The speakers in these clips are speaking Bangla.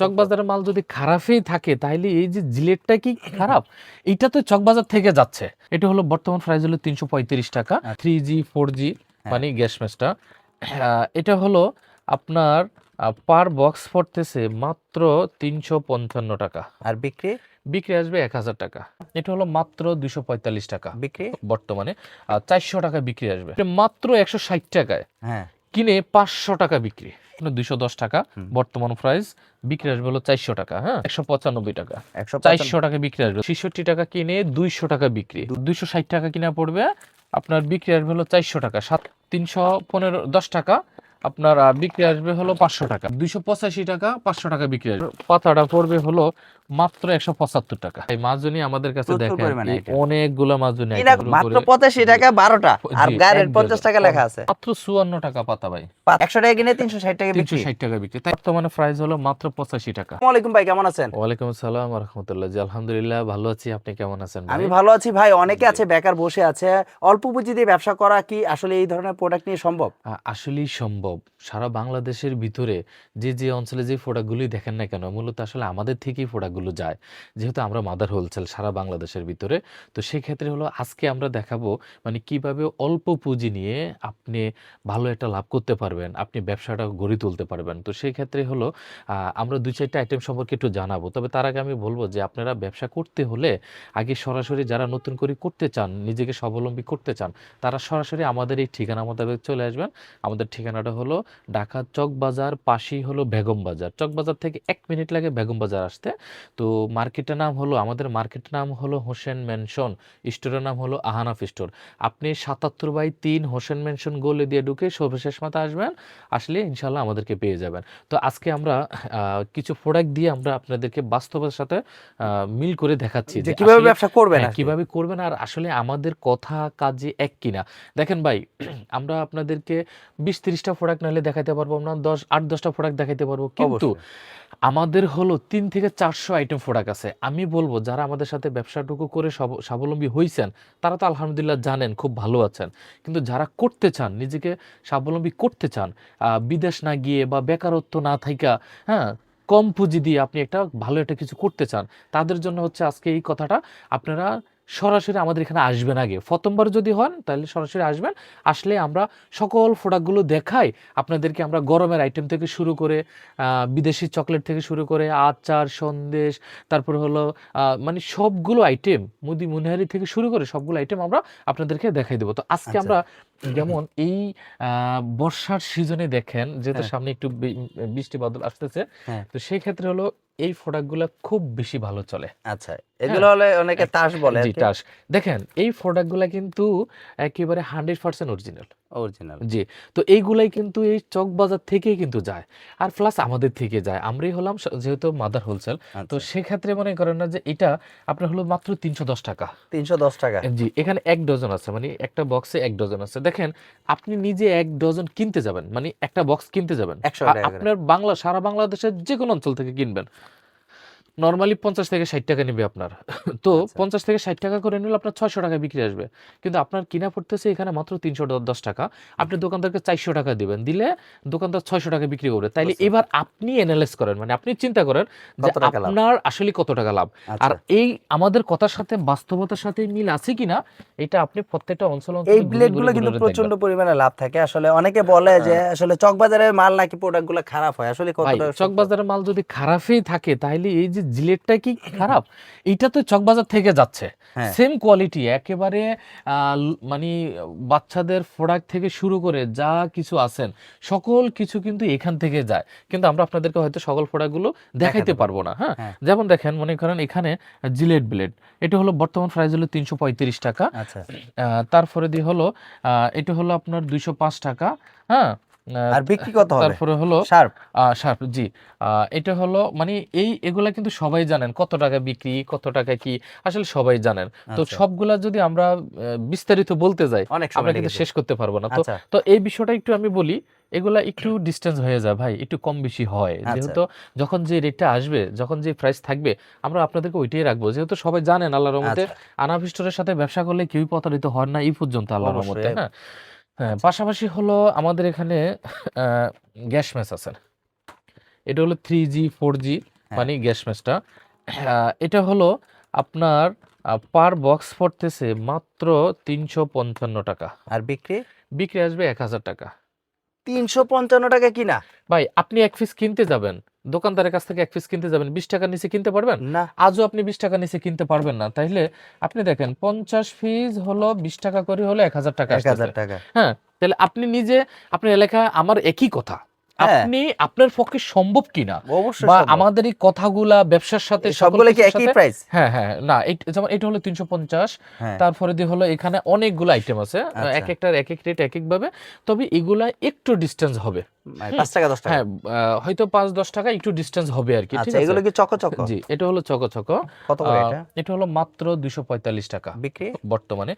চকবাজারের মাল যদি খারাপই থাকে তাহলে এই যে জিলেটটা কি খারাপ? এটা তো চকবাজার থেকে যাচ্ছে। এটা হলো বর্তমান প্রাইস হলো 335 টাকা, 3G 4G মানে গ্যাস মেশটা। এটা হলো আপনার পার বক্স পড়তেছে মাত্র 355 টাকা। আর বিক্রি বিক্রি আসবে 1000 টাকা। এটা হলো মাত্র 245 টাকা বিক্রি বর্তমানে। 400 টাকা বিক্রি আসবে। এটা মাত্র 160 টাকায় হ্যাঁ কিনে 500 টাকা বিক্রি, 210 টাকা বর্তমান প্রাইস। বিক্রি আসবে হলো 400 টাকা, হ্যাঁ 195 টাকা, 400 টাকা বিক্রি আসবে। 66 টাকা কিনে 200 টাকা বিক্রি, 260 টাকা কিনা পড়বে আপনার, বিক্রি আসবে হলো 400 টাকা। 315 10 টাকা আপনার বিক্রি আসবে হলো 500 টাকা, 285 টাকা 500 টাকা বিক্রি আসবে। পাতাটা পড়বে হলো মাত্র 175 টাকা। এই মাজুনি আমাদের কাছে প্রচুর দেখেন পরিমাণে এই item। অনেকগুলো মাজুনি এটা মাত্র 85 টাকা 12টা, আর জি, গায়ের এক 50 ডজন। টাকা লেখা আছে। মাত্র 54 টাকা পাতা ভাই, 100 টাকা কিনে 360 টাকা বিক্রি। 360 টাকা বিক্রি। তাই বর্তমানে প্রাইস হলো মাত্র 85 টাকা। আসসালামু আলাইকুম ভাই, কেমন আছেন? ওয়ালাইকুম আসসালাম ওয়া রাহমাতুল্লাহ। জি আলহামদুলিল্লাহ ভালো আছি, আপনি কেমন আছেন ভাই? আমি ভালো আছি ভাই। অনেকে আছে বেকার বসে আছে, অল্প পুঁজি দিয়ে ব্যবসা করা কি আসলে এই ধরনের প্রোডাক্ট নিয়ে সম্ভব? আসলেই সম্ভব। সারা বাংলাদেশের ভিতরে যে যে অঞ্চলে যে প্রোডাক্টগুলি দেখেন না কেন, মূলত আসলে আমাদের থেকেই প্রোডাক্টগুলো যায়, যেহেতু আমরা মাদার হোলসেল সারা বাংলাদেশের ভিতরে। তো সেক্ষেত্রে হলো আজকে আমরা দেখাবো মানে কিভাবে অল্প পুঁজি নিয়ে আপনি ভালো একটা লাভ করতে পারবেন, আপনি ব্যবসাটা গড়ে তুলতে পারবেন। তো সেই ক্ষেত্রে হলো আমরা 2-4টা আইটেম সম্পর্কে একটু জানাবো। তবে তার আগে আমি বলবো যে আপনারা ব্যবসা করতে হলে আগে সরাসরি যারা নতুন করে করতে চান, নিজেকে স্বাবলম্বী করতে চান, তারা সরাসরি আমাদের এই ঠিকানা মোতাবেক চলে আসবেন। আমাদের ঠিকানাটা হলো ঢাকা চকবাজার, পাশেই হলো বেগম বাজার। চকবাজার থেকে 1 মিনিট লাগে বেগম বাজার আসতে। তো মার্কেটের নাম হলো, আমাদের মার্কেটের নাম হলো হোসেন ম্যানশন, স্টোরের নাম হলো আহানাফ স্টোর। আপনি 77/3 হোসেন ম্যানশন গলি দিয়ে ঢুকে সর্বশেষ মাথা আসবেন, আসলে ইনশাল্লাহ আমাদেরকে পেয়ে যাবেন। তো আজকে আমরা কিছু প্রোডাক্ট দিয়ে আমরা আপনাদেরকে বাস্তবের সাথে মিল করে দেখাচ্ছি যে যে কিভাবে আসলে ব্যবসা করবেন হ্যাঁ, আর কি। কিভাবে করবেন আর আসলে আমাদের কথা কাজে এক কিনা। দেখেন ভাই, আমরা আপনাদেরকে 20-30টা প্রোডাক্ট নাহলে দেখাতে পারবো না, 8-10টা প্রোডাক্ট দেখাতে পারবো, কিন্তু অবশ্যই। আমাদের হলো 3 থেকে 400 আইটেম প্রোডাক্ট আছে। আমি বলবো যারা আমাদের সাথে ব্যবসাটুকু করে স্বাবলম্বী হয়েছেন তারা তো আলহামদুলিল্লাহ জানেন, খুব ভালো আছেন। কিন্তু যারা করতে চান, নিজেকে স্বাবলম্বী করতে চান, বিদেশ না গিয়ে বা বেকারত্ব না থাইকা, হ্যাঁ কম পুঁজি দিয়ে আপনি একটা ভালো একটা কিছু করতে চান, তাদের জন্য হচ্ছে আজকে এই কথাটা। আপনারা সরাসরি আমাদের এখানে আসবেন, আগে প্রথমবার যদি হন তাহলে সরাসরি আসবেন। আসলে আমরা সকল প্রোডাক্টগুলো দেখাই আপনাদেরকে। আমরা গরমের আইটেম থেকে শুরু করে বিদেশি চকলেট থেকে শুরু করে আচার, সন্দেশ, তারপর হলো মানে সবগুলো আইটেম, মুদি মুনহারি থেকে শুরু করে সবগুলো আইটেম আমরা আপনাদেরকে দেখাই দেবো। তো আজকে আচ্ছা। আমরা যেমন এই বর্ষার সিজনে দেখেন, যেহেতু হ্যাঁ সামনে একটু বৃষ্টি বাদল আসতেছে, হ্যাঁ তো সেই ক্ষেত্রে হলো এই প্রোডাক্টগুলো খুব বেশি ভালো চলে। আচ্ছা, হ্যাঁ, এগুলো হলে অনেকে তাস বলে আর জি কি। টাস। দেখেন এই প্রোডাক্টগুলা কিন্তু একেবারে 100% অরিজিনাল। অরিজিনাল। জি, তো এইগুলাই কিন্তু এই চকবাজার থেকেই কিন্তু যায়। আর প্লাস আমাদের থেকে যায়। আমরাই হলাম যেহেতু মাদার হোলসেল, তো আচ্ছা, সেক্ষেত্রে মনে করেন না যে এটা আপনার হলো মাত্র 310 টাকা। 310 টাকা। জি, এখানে 1 ডজন আছে, মানে একটা বক্সে 1 ডজন আছে। দেখেন আপনি নিজে 1 ডজন কিনতে যাবেন, মানে একটা বক্স কিনতে যাবেন। 100 আর টাকা করে। আপনার সারা বাংলাদেশের যেকোনো অঞ্চল থেকে কিনবেন। নরমালি 50 থেকে 60 টাকা নিবে আপনার। তো আচ্ছা, 50 থেকে 60 টাকা করে নিলে আপনার 600 টাকা বিক্রি আসবে। কিন্তু আপনার কিনা পড়তেছে এখানে মাত্র 310 টাকা। আপনি দোকানদারকে 400 টাকা দিবেন। দিলে দোকানদার 600 টাকা বিক্রি করবে। তাইলে বুঝতে এবার আপনি এনালাইজ করেন, মানে আপনি চিন্তা করেন যে কত টাকা লাভ? আপনার আসলে কত টাকা লাভ। আর আচ্ছা, এই আমাদের কথার সাথে বাস্তবতার সাথে মিল আছে কিনা এটা আপনি প্রত্যেকটা অঞ্চল এই অঞ্চলে ঘুরে ব্লেড গুলো ঘুরে কিন্তু ঘুরে প্রচন্ড দেখবেন। পরিমাণে লাভ থাকে। আসলে অনেকে বলে যে আসলে চকবাজারের মাল নাকি প্রোডাক্ট গুলো খারাপ হয়, আসলে ভাই কতটা সত্য? চকবাজারের মাল যদি খারাপই থাকে তাহলে এই যে জিলেটটা কি খারাপ? এইটা তো চকবাজার থেকে যাচ্ছে, হ্যাঁ সেম কোয়ালিটি একেবারে। মানে বাচ্চাদের প্রোডাক্ট থেকে শুরু করে যা কিছু আছেন সকল কিছু কিন্তু এখান থেকে যায়। কিন্তু আমরা আপনাদেরকে হয়তো সকল প্রোডাক্টগুলো দেখাইতে দেখাতে পারবো পারবো না। না। হ্যাঁ, হ্যাঁ যেমন দেখেন মনে করেন এখানে জিলেট ব্লেড, এটা হলো বর্তমান প্রাইস হলো 335 টাকা। আচ্ছা। তারপরে দিয়ে হলো এটা হলো আপনার 205 টাকা। হ্যাঁ, আর বিক্রি কত হবে? তারপরে হলো শার্প। শার্প, জি। এটা হলো মানে এগুলা কিন্তু সবাই জানেন কত টাকা বিক্রি, কত টাকা কি, আসলে সবাই জানেন। তো আচ্ছা, সবগুলা যদি আমরা বিস্তারিত বলতে যাই অনেক আমরা সময় লেগে কিন্তু যায়। শেষ করতে পারবো না। তো আচ্ছা তো এই বিষয়টা একটু আমি বলি, এগুলা একটু ডিস্টেন্স হয়ে যায় ভাই, একটু কম বেশি হয়। আচ্ছা যেহেতু যখন যে রেটটা আসবে, যখন যে প্রাইস থাকবে, আমরা আপনাদেরকে ওইটাই রাখবো। যেহেতু সবাই জানেন আল্লাহর রহমতে আচ্ছা, আনাফ স্টোরের সাথে ব্যবসা করলে কেউই প্রতারিত হন না এই পর্যন্ত আল্লাহর রহমতে। অবশ্যই। হ্যাঁ, হ্যাঁ, আচ্ছা পাশাপাশি হলো আমাদের এখানে গ্যাস ম্যাচ আছে। এটা হলো 3G 4G হ্যাঁ। মানে গ্যাস মেশটা। এটা হলো আপনার পার বক্স পড়তেছে মাত্র 355 টাকা। আর বিক্রি বিক্রি আসবে 1000 টাকা। 355 টাকা কিনা? ভাই আপনি এক পিস কিনতে যাবেন, দোকানদারের কাছ থেকে এক পিস কিনতে যাবেন, 20 টাকার নিচে কিনতে পারবেন? না। আজও আপনি 20 টাকার নিচে কিনতে পারবেন না। তাইলে আপনি দেখেন 50 পিস হলো 20 টাকা করে হলো 1000 টাকা 1000 আসতেছে। টাকা। হ্যাঁ, তাহলে আপনি নিজে আপনার এলাকায় আমার একই কথা। হ্যাঁ। আপনি আপনার পক্ষে সম্ভব কিনা অবশ্যই বা সম্ভব। আমাদের এই কথাগুলা ব্যবসার সাথে সকল সবগুলো কি কিছুর একই সাথে প্রাইস? হ্যাঁ, হ্যাঁ, না যেমন এটা হলো 350, হ্যাঁ। তারপরে দিয়ে হলো এখানে অনেকগুলো আইটেম আছে। আচ্ছা। একেকটার একেক রেট একেকভাবে। তবে এগুলা একটু ডিসটেন্স হবে। মানে হুম, 5 টাকা 10 টাকা। হ্যাঁ, হয়তো 5-10 টাকা একটু ডিসটেন্স হবে আরকি। ঠিক আচ্ছা, আছে? এগুলো কি চকো? জি, এটা হলো চকো। কত করে এটা? এটা হলো মাত্র 245 টাকা বিক্রি? বর্তমানে।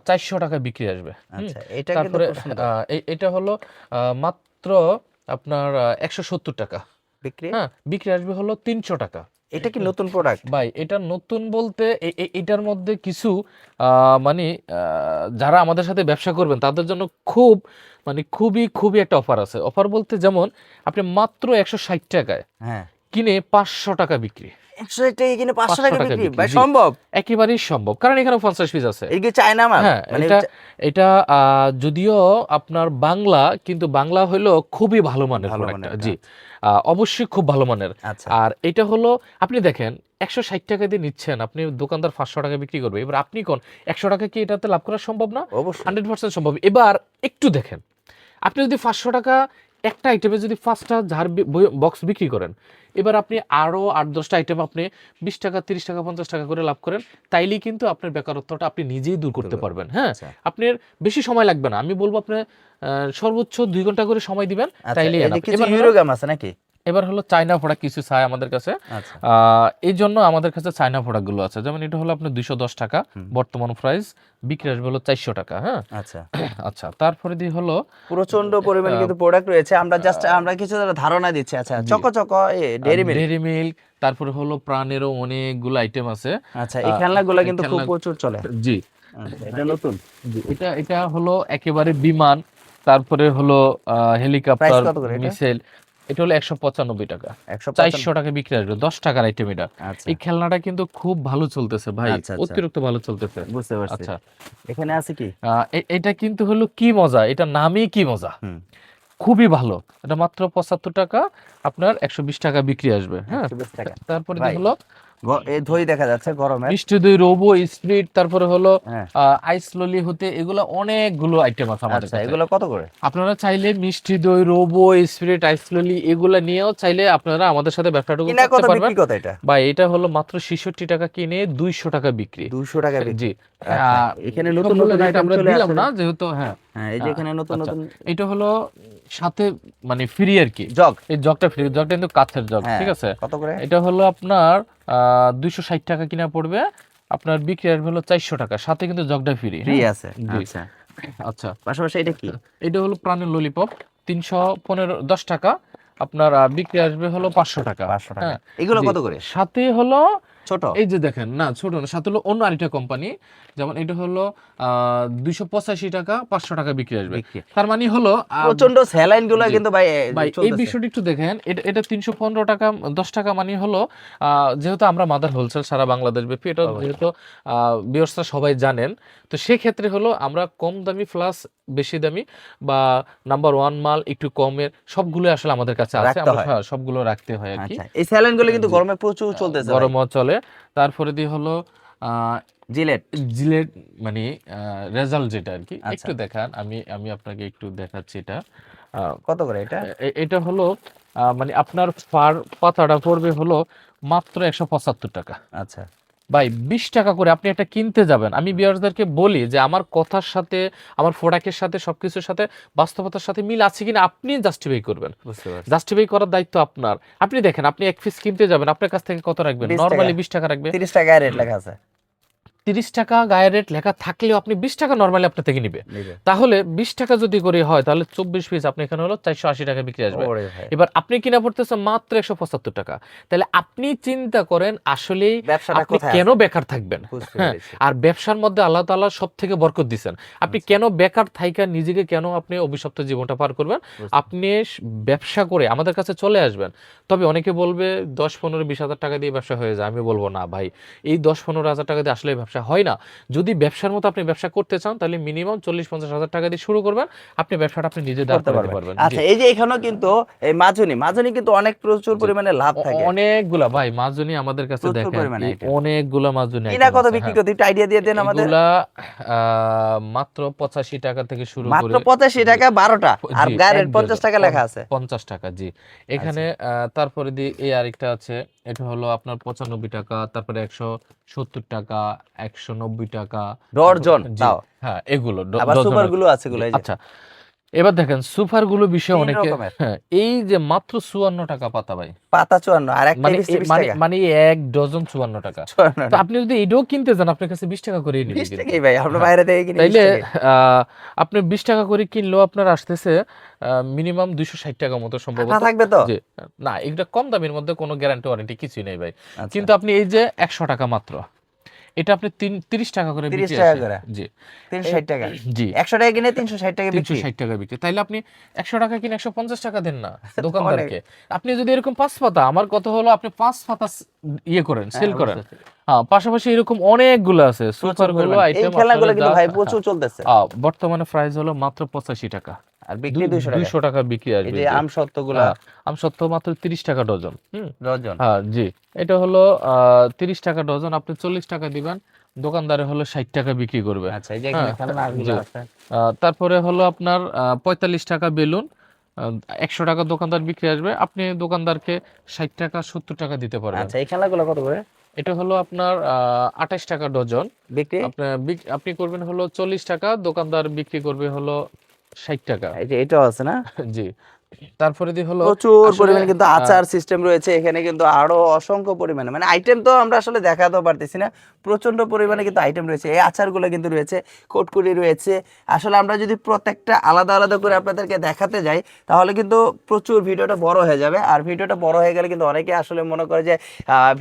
400 টাকা বিক্রি আসবে। আচ্ছা, এটা কিন্তু তারপরে খুব সুন্দর। এটা হলো মাত্র আপনার 170 টাকা। বিক্রি? হ্যাঁ, বিক্রি আসবে হলো 300 টাকা। এটা কি নতুন প্রোডাক্ট? ভাই এটা নতুন বলতে এটার মধ্যে কিছু মানে যারা আমাদের সাথে ব্যবসা করবেন তাদের জন্য মানে খুবই একটা অফার আছে। অফার বলতে যেমন আপনি মাত্র 160 টাকায় হ্যাঁ। কিনে 500 টাকা বিক্রি। 160 টাকা কিনে 500 500 টাকা টাকা বিক্রি? বিক্রি, ভাই জি। সম্ভব? একেবারেই সম্ভব। কারণ এখানে 50 পিস আছে। এটা কি চায়না মাল? হ্যাঁ, মানে এটা যদিও আপনার বাংলা, কিন্তু বাংলা হলো খুবই ভালো মানের ভালো প্রোডাক্টটা। মানের, জি। অবশ্যই খুব ভালো মানের। আচ্ছা। আর এটা হলো আপনি দেখেন 160 টাকা দিয়ে নিচ্ছেন, আপনি দোকানদার 500 টাকা বিক্রি করবে। এবার আপনি কোন 100 টাকা কি এটাতে লাভ করা সম্ভব না? অবশ্যই। 100% সম্ভব। এবার একটু দেখেন, আপনি যদি 500 টাকা একটা আইটেমে যদি 5টা বক্স বিক্রি করেন, এবার আপনি আরো 8-10টা আইটেম আপনি 20 টাকা 30 টাকা 50 টাকা করে লাভ করেন, তাইলেই কিন্তু আপনার বেকারত্বটা আপনি নিজেই দূর করতে পারবেন। হ্যাঁ, আচ্ছা। আপনার বেশি সময় লাগবে না। আমি বলবো আপনি সর্বোচ্চ 2 ঘন্টা করে সময় দিবেন, আচ্ছা, তাইলেই এই যে enough। কিছু ইউরোগ্রাম আছে নাকি? এবার হলো চায়না প্রোডাক্ট কিছু চাই আমাদের কাছে। আচ্ছা। এই জন্য আমাদের কাছে চায়না প্রোডাক্টগুলো আছে। যেমন এটা হলো আপনার 210 টাকা বর্তমান প্রাইস, বিক্রি আসবে হলো 400 টাকা। হ্যাঁ, আচ্ছা। আচ্ছা, তারপরে দিয়ে হলো প্রচন্ড পরিমাণে কিন্তু প্রোডাক্ট রয়েছে। আমরা কিছু ধারণা দিচ্ছি। আচ্ছা, choco dairy milk. Dairy milk, তারপরে হলো প্রাণেরও অনেকগুলো আইটেম আছে। আচ্ছা, এই খেলনাগুলো কিন্তু খুব খেলনা- প্রচুর চলে। জি, আচ্ছা, এটা নতুন। জি, এটা হলো একেবারে বিমান, তারপরে হলো হেলিকপ্টার, প্রাইস কত করে এটা? মিসাইল। এটা হলো 195 টাকা। 155। 400 টাকা বিক্রি আসবে, 10 টাকার আইটেম এটা। আচ্ছা। এই খেলনাটা কিন্তু খুব ভালো চলতেছে ভাই, আচ্ছা। অতিরিক্ত ভালো চলতেছে। বুঝতে পারছি। আচ্ছা, এখানে আছে কি? এটা কিন্তু হলো কি মজা, এটা নামই কি মজা, হুম। খুবই ভালো। এটা মাত্র 75 টাকা, আপনার 120 টাকা বিক্রি আসবে। হ্যাঁ, 120 টাকা। তারপরে ভাই, হলো এই দই দেখা যাচ্ছে গরমের। মিষ্টি দই, রোবো, স্প্রিট, তারপরে হলো হ্যাঁ। আইস ললি হতে, এগুলো অনেকগুলো আইটেম আছে আমাদের আচ্ছা, কাছে। এগুলো কত করে? আপনারা চাইলে মিষ্টি দই, রোবো, স্পিরিট, আইস ললি এগুলা নিয়েও চাইলে আপনারা আমাদের সাথে ব্যবসাটুকু কিনা করতে কত, পারবেন। বিক্রি কত এটা? বা এটা হলো মাত্র 66 টাকা কিনে 200 টাকা বিক্রি। 200 টাকা বিক্রি। জি। আচ্ছা, এখানে নতুন সবগুলো নতুন rate আইটেম আমরা চলে দিলাম আসে। না যেহেতু। হ্যাঁ, হ্যাঁ, এই যে এখানে নতুন আচ্ছা, নতুন এটা হলো সাথে মানে ফ্রি আর কি। জগ। এই জগটা ফ্রি, জগটা কিন্তু কাঁচের জগ। হ্যাঁ, ঠিক আছে, কত করে? এটা হলো আপনার 260 টাকা কিনা পড়বে, আপনার বিক্রি আসবে হলো 400 টাকা, সাথে কিন্তু জগটা ফ্রি। ফ্রি আছে। জি। আচ্ছা, আচ্ছা, পাশাপাশি এটা কি? এটা হলো প্রাণের ললিপপ, 310 টাকা, আপনার বিক্রি আসবে হলো 500 টাকা। 500 টাকা। হ্যাঁ, এগুলো জি। কত করে? সাথে হলো ছোট? এই যে দেখেন, না ছোট না, সাথে হলো অন্য আরেকটা কোম্পানি, যেমন এটা হলো 285 টাকা, 500 টাকা বিক্রি আসবে। বিক্রি। তার মানে হলো প্রচন্ড স্যালাইন গুলো জি। কিন্তু ভাই ভাই এই চলতেছে। বিষয়টা একটু দেখেন, এটা 315 টাকা, 10 টাকা মানে হলো যেহেতু আমরা মাদার হোলসেল সারা বাংলাদেশ ব্যাপী, এটা যেহেতু ভিউয়ার্সরা সবাই জানেন, তো সেক্ষেত্রে হলো আমরা কম দামি প্লাস বেশি দামি বা নাম্বার 1 মাল একটু কমের সবগুলো আসলে আমাদের কাছে আছে। রাখতে আমরা হয়। সবগুলো রাখতে হয় আর কি। আচ্ছা, এই স্যালাইন গুলো কিন্তু জি। গরমে প্রচুর চলতেছে ভাই। গরমও চলে। তারপরে দিয়ে হলো জিলেট। জিলেট মানে রেজাল্ট যেটা আর কি, আচ্ছা। একটু দেখান, আমি আপনাকে একটু দেখাচ্ছি এটা। আহ, কত করে এটা? এটা হলো মানে আপনার ফার পাতাটা পড়বে হলো মাত্র 175 টাকা। আচ্ছা। ভাই 20 টাকা করে আপনি একটা কিনতে যাবেন। আমি ভিউয়ারদেরকে বলি যে আমার কথার সাথে, আমার প্রোডাক্টের সাথে, সবকিছুর সাথে, বাস্তবতার সাথে মিল আছে কিনা আপনি জাস্টিফাই করবেন। বুঝতে পারছি। জাস্টিফাই করার দায়িত্ব আপনার। আপনি দেখেন, আপনি এক পিস কিনতে যাবেন, আপনার কাছ থেকে কত রাখবেন? 20 টাকা। নরমালি 20 টাকা রাখবে। 30 টাকায় রেট লেখা আছে। 30 টাকা গায়ের রেট লেখা থাকলেও আপনি 20 টাকা নরমালি আপনার থেকে নিবে। নিবে। তাহলে 20 টাকা যদি করে হয় তাহলে 24 পিস আপনি এখানে হলো 480 টাকা বিক্রি আসবে। ওরে ভাই, এবার আপনি কিনা পড়তেছে মাত্র 175 টাকা। তাহলে আপনি চিন্তা করেন আসলেই ব্যবসাটা আপনি কোথায় কেন আছে? বেকার থাকবেন? বুঝতে হ্যাঁ, পেরেছি। আর ব্যবসার মধ্যে আল্লাহ তাআলা সবথেকে বরকত দিছেন। আপনি আচ্ছা, কেন বেকার থাইকা নিজেকে কেন আপনি অভিশপ্ত জীবনটা পার করবেন? বুঝতে আপনি ব্যবসা করে আমাদের কাছে চলে আসবেন। তবে অনেকে বলবে 10, 15, 20 হাজার টাকা দিয়ে ব্যবসা হয়ে যায়। আমি বলব না ভাই, এই 10-15 হাজার টাকা দিয়ে আসলে ব্যবসা হয় না। যদি ব্যবসার মতো আপনি ব্যবসা করতে চান তাহলে মিনিমাম 40-50 হাজার টাকা দিয়ে শুরু করবেন। আপনি ব্যবসাটা আপনি নিজে দাঁড় করতে করাতে পারবেন। পারবেন। জি। আচ্ছা, এই যে এখানেও কিন্তু এই মাজুনি কিন্তু অনেক প্রচুর জি। পরিমাণে লাভ থাকে। অনেকগুলা ভাই মাজুনি আমাদের কাছে প্রচুর দেখেন পরিমাণে আইটেম। অনেকগুলা মাজুনি কিনা আইটেম কত আছে। বিক্রি হ্যাঁ। করতে একটু আইডিয়া দিয়ে দেন আমাদের। এগুলা মাত্র 85 টাকা থেকে শুরু মাত্র করে 85 জি, টাকা 12টা, আর জি, গায়ের এক 50 ডজন টাকা লেখা আছে। 50 টাকা জি। এখানে আচ্ছা, তারপরে দিয়ে এই আরেকটা আছে। এটা হলো আপনার 95 টাকা, তারপরে 170 টাকা, 190 টাকা, তারপরে ডর্জন জি, তাও। হ্যাঁ, এগুলো আবার ডজন সুপার আরকি। গুলো আছে জি, গুলো, এই যে আচ্ছা। এবার দেখেন সুপার গুলো বিষয়ে 3 অনেকে রকমের। হ্যাঁ, এই যে মাত্র 54 টাকা পাতা ভাই। পাতা 54 আর একটাই মানে 20 মানে টাকা। মানে 1 ডজন 54 টাকা। 54 তো আপনি যদি এটাও কিনতে যান আপনার কাছে 20 টাকা করেই নিবে 20 কিন্তু। টাকাই ভাই, আমরা হ্যাঁ। বাইরে থেকে কিনি 20 তাইলে টাকাই। আ আপনি 20 টাকা করে কিনলেও আপনার আসতেছে মিনিমাম 260 টাকা মতো আটা সম্ভবত। থাকবে তো? জি। না, এগুলা কম দামের মধ্যে কোনো গ্যারান্টি ওয়ারেন্টি কিছুই নেই ভাই। আচ্ছা, কিন্তু আপনি এই যে 100 টাকা মাত্র। এটা আপনি 30 টাকা করে 30 বিক্রি টাকা আসে। করে, জি। এ 360 টাকা। জি। 100 টাকা কিনে 360 টাকা বিক্রি। 360 টাকা বিক্রি। তাইলে আপনি 100 টাকা কিনে 150 টাকা দেন না অনেক। দোকানদারকে। আপনি যদি এরকম 5 পাতা, আমার কথা হলো আপনি 5 পাতা ইয়ে করেন, হ্যাঁ, সেল করেন। বুঝতে পেরেছি। পাশাপাশি এরকম অনেকগুলো আছে। প্রচুর সুপার গুলো পরিমাণে। এই আইটেম আসলে খেলনাগুলো কিন্তু জাস্ট ভাই প্রচুর চলতেছে। বর্তমানে প্রাইস হলো মাত্র 85 টাকা। আর বিক্রি 200 টাকায়। 200 টাকা বিক্রি এই আসবে যে জি। আমসত্ত্বগুলা আমসত্ত্ব মাত্র 30 টাকা ডজন। হুম? ডজন। হ্যাঁ, জি। এটা হলো 30 টাকা ডজন। আপনি 40 টাকা দিবেন। দোকানদারে হলো 60 টাকা বিক্রি করবে। আচ্ছা, এই যে এখানে হ্যাঁ, খেলনাগুলো জি। আছে। তারপরে হলো আপনার 45 টাকা বেলুন। আ 100 টাকা দোকানদার বিক্রি আসবে। আপনি দোকানদারকে 60 টাকা 70 টাকা দিতে পারবেন। আচ্ছা, এই খেলনাগুলো কত করে এটা হলো আপনার 28 টাকা ডজন। বিক্রি? আপনি করবেন হলো 40 টাকা, দোকানদার বিক্রি করবে হলো 60 টাকা। এই যে এটাও আছে না? জি। তারপরে হলো প্রচুর আসলে পরিমাণে কিন্তু আ আচার সিস্টেম রয়েছে এখানে, কিন্তু আরো অসংখ্য পরিমাণে, মানে আইটেম তো আমরা আসলে দেখাতেও পারতেছি না, প্রচন্ড পরিমাণে কিন্তু আইটেম রয়েছে। এই আচারগুলো কিন্তু রয়েছে, কোটকুলি রয়েছে। আসলে আমরা যদি প্রত্যেকটা আলাদা আলাদা করে আপনাদেরকে দেখাতে যাই তাহলে কিন্তু প্রচুর ভিডিওটা বড় হয়ে যাবে, আর ভিডিওটা বড় হয়ে গেলে কিন্তু অনেকে আসলে মনে করে যে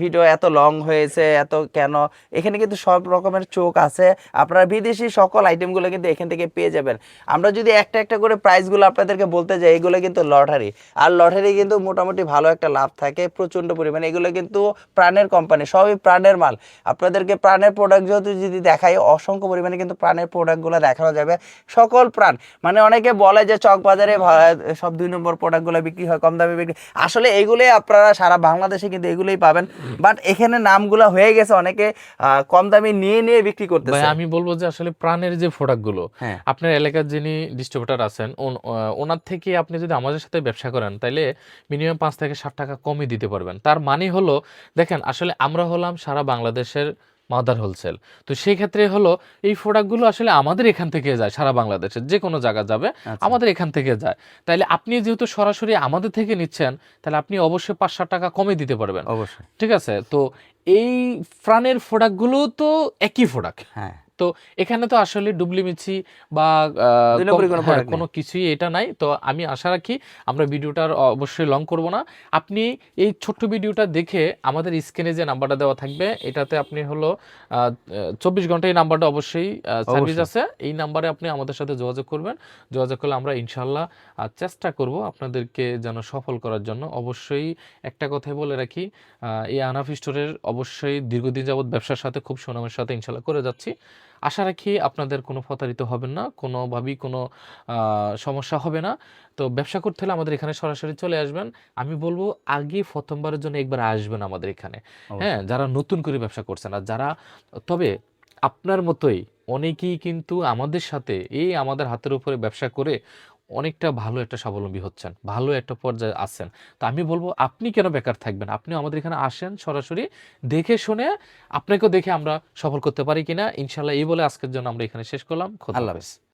ভিডিও এত লং হয়েছে, এত কেন। এখানে কিন্তু সব রকমের চোখ আছে, আপনারা বিদেশি সকল আইটেমগুলো কিন্তু এখান থেকে পেয়ে যাবেন। আমরা যদি একটা একটা করে প্রাইসগুলো আপনাদেরকে বলতে যাই, এগুলো কিন্তু লটারি, আর লটারি কিন্তু মোটামুটি ভালো একটা লাভ থাকে প্রচন্ড পরিমাণে। এগুলো কিন্তু প্রাণের কোম্পানি, সবই প্রাণের মাল। আপনাদেরকে প্রাণের প্রোডাক্ট যেহেতু যদি দেখাই, অসংখ্য পরিমাণে কিন্তু প্রাণের প্রোডাক্টগুলো দেখানো যাবে, সকল প্রাণ। মানে অনেকে বলে যে চক বাজারে সব 2 নম্বর প্রোডাক্টগুলো বিক্রি হয়, কম দামে বিক্রি, আসলে এইগুলোই আপনারা সারা বাংলাদেশে কিন্তু এগুলোই পাবেন। বাট এখানে নামগুলো হয়ে গেছে, অনেকে কম দামে নিয়ে নিয়ে বিক্রি ভাই করতেছে। আমি বলবো যে আসলে প্রাণের যে প্রোডাক্ট গুলো হ্যাঁ, আপনার এলাকার যিনি ডিস্ট্রিবিউটর আছেন ওনার থেকে আপনি যদি আমাদের সাথে ব্যবসা করেন তাইলে মিনিমাম 5 থেকে 60 টাকা কমই দিতে পারবেন। তার মানে হলো দেখেন আসলে আমরা হলাম সারা বাংলাদেশের মাদার হোলসেল। তো সেই ক্ষেত্রে হলো এই প্রোডাক্টগুলো আসলে আমাদের এখান থেকে যায়, সারা বাংলাদেশের যে কোনো জায়গা যাবে আচ্ছা, আমাদের এখান থেকে যায়। তাইলে আপনি যেহেতু সরাসরি আমাদের থেকে নিচ্ছেন তাহলে আপনি অবশ্যই 5-7 টাকা কমে দিতে পারবেন। অবশ্যই। ঠিক আছে? তো এই প্রাণের প্রোডাক্টগুলো তো একই প্রোডাক্ট। হ্যাঁ, তো এখানে তো আসলে ডুপ্লিমেসি বা দুই নম্বরই কোনো হ্যাঁ, প্রোডাক্ট নেই। কোনো কিছুই এটা নাই। তো আমি আশা রাখি আমরা ভিডিওটার অবশ্যই লং করব না। আপনি এই ছোট্ট ভিডিওটা দেখে আমাদের স্ক্রিনে যে নাম্বারটা দেওয়া থাকবে এটাতে আপনি হলো 24 ঘন্টা এই নাম্বারটা অবশ্যই সার্ভিস অবশ্যই। আছে। এই নাম্বারে আপনি আমাদের সাথে যোগাযোগ করবেন। যোগাযোগ করলে আমরা ইনশাআল্লাহ চেষ্টা করব আপনাদেরকে যেন সফল করার জন্য। অবশ্যই একটা কথাই বলে রাখি, এই আনাফ স্টোরের অবশ্যই দীর্ঘদিন যাবৎ ব্যবসার সাথে খুব সুনামের সাথে ইনশাআল্লাহ করে যাচ্ছি। আশা রাখি আপনাদের কোনো প্রতারিত হবেন না, কোনোভাবেই কোনো সমস্যা হবে না। তো ব্যবসা করতে হলে আমাদের এখানে সরাসরি চলে আসবেন। আমি বলব আগে প্রথমবারের জন্য একবার আসবেন আমাদের এখানে। হ্যাঁ? অবশ্যই। যারা নতুন করে ব্যবসা করছেন আর যারা তবে আপনার মতোই অনেকেই কিন্তু আমাদের সাথে এই আমাদের হাতের উপরে ব্যবসা করে অনেকটা ভালো একটা স্বাবলম্বী হচ্ছেন। ভালো একটা পর্যায়ে আছেন। তো আমি বলব আপনি কেন বেকার থাকবেন? আপনিও আমাদের এখানে আসেন সরাসরি দেখে শুনে আপনাকেও দেখে আমরা সফল করতে পারি কিনা ইনশাআল্লাহ এই বলে আজকের জন্য আমরা এখানে শেষ করলাম। খোদা আল্লাহ হাফেজ। হাফেজ।